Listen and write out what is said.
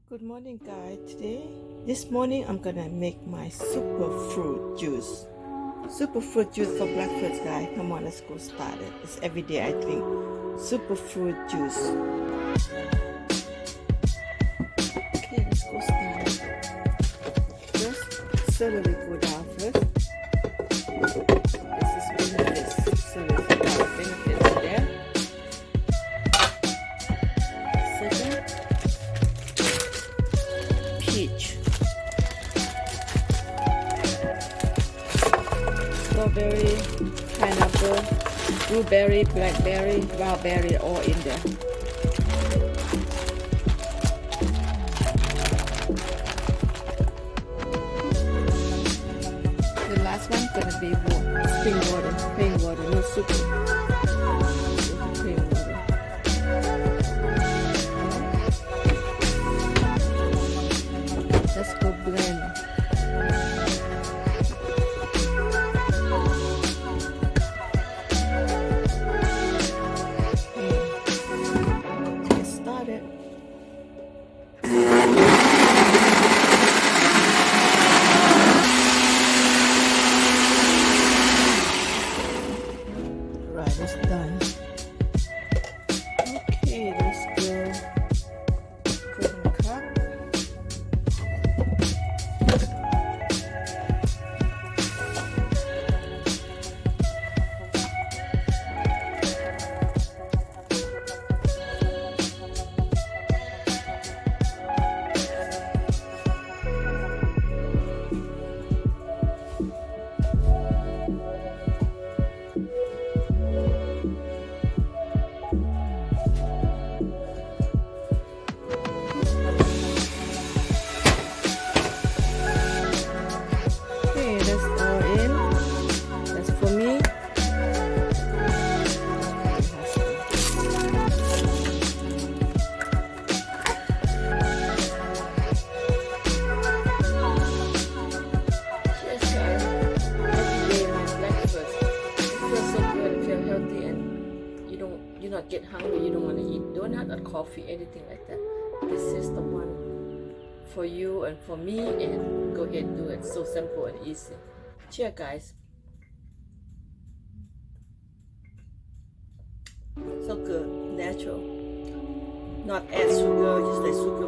Good morning, guys. This morning, I'm gonna make my super fruit juice. Super fruit juice for breakfast, guys. Come on, let's go start it. It's every day I drink super fruit juice. Okay, let's go start it. First, celery go down first. This is benefits. Celery go down. Benefits there. Second, peach, strawberry, pineapple, blueberry, blackberry, raspberry, all in there. The last one gonna be spring water, plain water, no sugar. Plain water. Let's go blend. Get started. Right, it's done. Okay, let's go put in the cup. Okay, that's all in. That's for me. Cheers, guys. Every day my breakfast. It feels so good. It feels healthy, and you not get hungry. You don't want to eat donut or coffee, anything like that. This is the one for you and for me, and go ahead and do it. So simple and easy. Cheers, guys. So good, natural. Not add sugar, just like sugar